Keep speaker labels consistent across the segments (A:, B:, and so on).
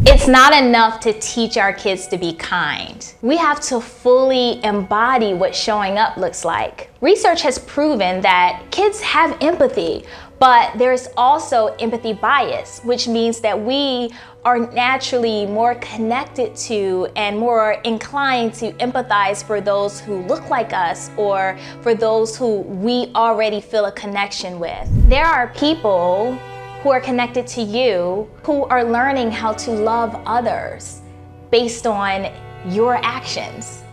A: It's not enough to teach our kids to be kind. We have to fully embody what showing up looks like. Research has proven that kids have empathy, but there's also empathy bias, which means that we are naturally more connected to and more inclined to empathize for those who look like us or for those who we already feel a connection with. There are people who are connected to you who are learning how to love others based on your actions.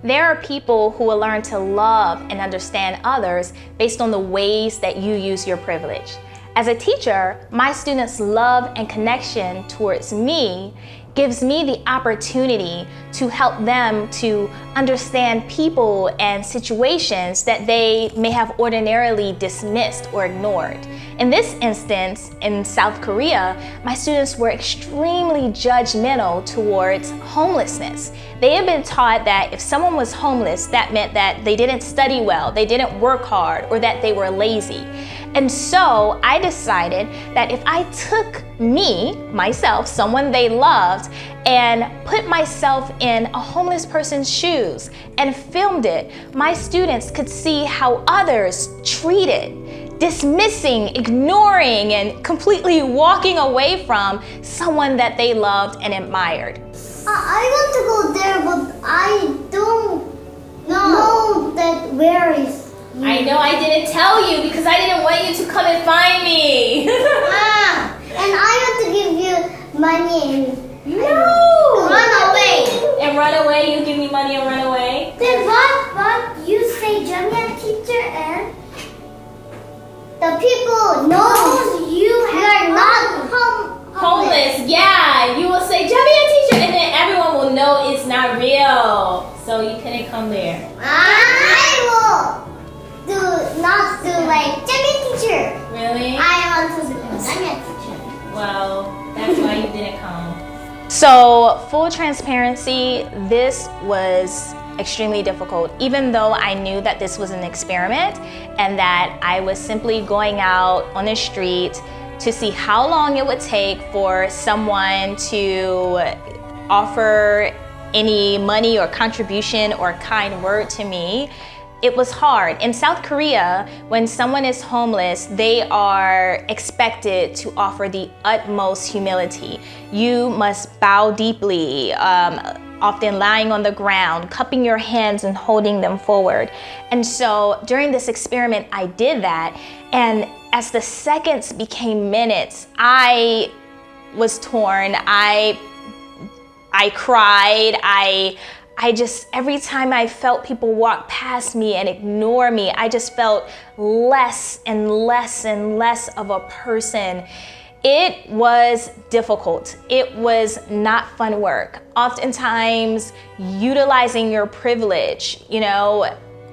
A: There are people who will learn to love and understand others based on the ways that you use your privilege. As a teacher, my students' love and connection towards me gives me the opportunity to help them to understand people and situations that they may have ordinarily dismissed or ignored. In this instance, in South Korea, my students were extremely judgmental towards homelessness. They had been taught that if someone was homeless, that meant that they didn't study well, they didn't work hard, or that they were lazy. And so I decided that if I took myself, someone they loved, and put myself in a homeless person's shoes and filmed it, my students could see how others treated, dismissing, ignoring, and completely walking away from someone that they loved and admired.
B: I want to go there, but I don't know that where is.
A: I know I didn't tell you because I didn't want you to come and find me.
B: And I want to give you money and
A: run away. And run away? You give me money and run away?
B: Then what you say, Jamia teacher, and the people know you are not
A: homeless. Yeah, you will say Jamia teacher, and then everyone will know it's not real. So you couldn't come there.
B: I will not do like Jamia teacher.
A: Really?
B: I want to do Jamia teacher.
A: Well, that's why you didn't come. So, full transparency, this was extremely difficult, even though I knew that this was an experiment and that I was simply going out on the street to see how long it would take for someone to offer any money or contribution or kind word to me. It was hard. In South Korea, when someone is homeless, they are expected to offer the utmost humility. You must bow deeply, often lying on the ground, cupping your hands and holding them forward. And so during this experiment, I did that. And as the seconds became minutes, I was torn. I cried. I just, every time I felt people walk past me and ignore me, I just felt less and less and less of a person. It was difficult. It was not fun work. Oftentimes, utilizing your privilege,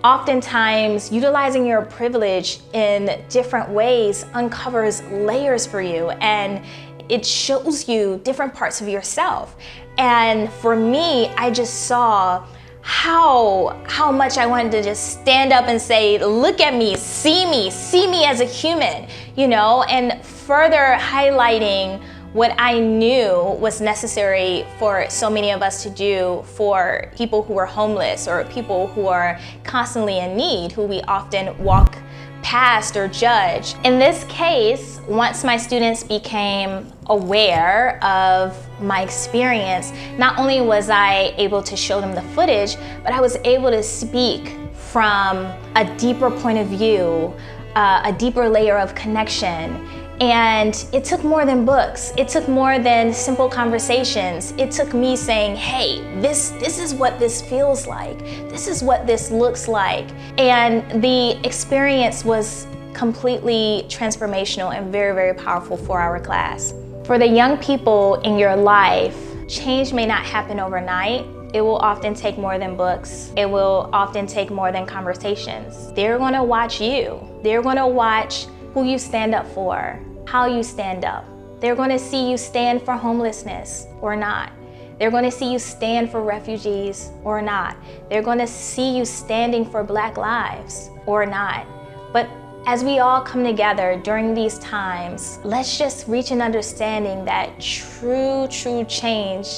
A: oftentimes utilizing your privilege in different ways uncovers layers for you, and it shows you different parts of yourself. And for me, I just saw how much I wanted to just stand up and say, look at me, see me as a human, and further highlighting what I knew was necessary for so many of us to do for people who are homeless or people who are constantly in need, who we often walk past or judge. In this case, once my students became aware of my experience, not only was I able to show them the footage, but I was able to speak from a deeper point of view, a deeper layer of connection. And it took more than books. It took more than simple conversations. It took me saying, hey, this is what this feels like. This is what this looks like. And the experience was completely transformational and very, very powerful for our class. For the young people in your life, change may not happen overnight. It will often take more than books. It will often take more than conversations. They're gonna watch you. They're gonna watch who you stand up for, how you stand up. They're gonna see you stand for homelessness or not. They're gonna see you stand for refugees or not. They're gonna see you standing for Black lives or not. But As we all come together during these times, let's just reach an understanding that true change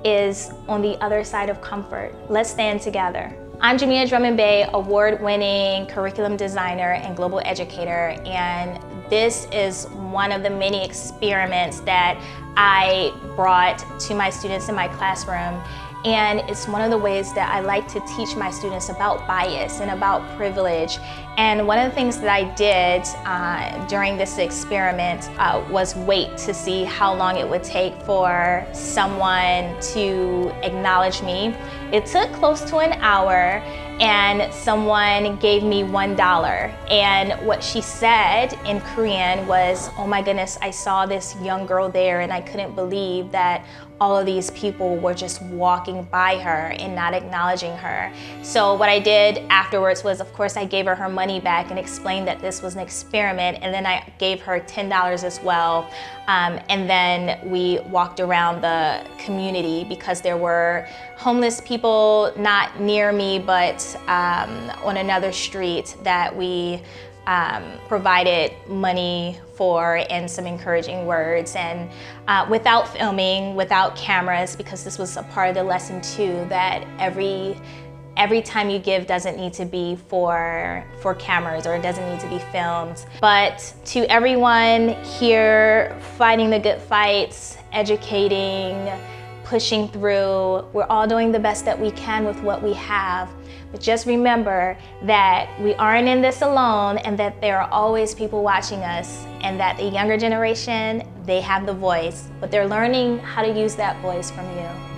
A: is on the other side of comfort. Let's stand together. I'm Jamia Drummond Bay, award-winning curriculum designer and global educator, and this is one of the many experiments that I brought to my students in my classroom. And it's one of the ways that I like to teach my students about bias and about privilege. And one of the things that I did during this experiment was wait to see how long it would take for someone to acknowledge me. It took close to an hour, and someone gave me $1. And what she said in Korean was, "Oh my goodness, I saw this young girl there and I couldn't believe that all of these people were just walking by her and not acknowledging her." So what I did afterwards was, of course, I gave her her money back and explained that this was an experiment, and then I gave her $10 as well. And then we walked around the community because there were homeless people not near me, but on another street that we provided money for and some encouraging words, and without filming, without cameras, because this was a part of the lesson too, that every time you give doesn't need to be for cameras, or it doesn't need to be filmed. But to everyone here fighting the good fights, educating, pushing through, we're all doing the best that we can with what we have. But just remember that we aren't in this alone, and that there are always people watching us, and that the younger generation, they have the voice, but they're learning how to use that voice from you.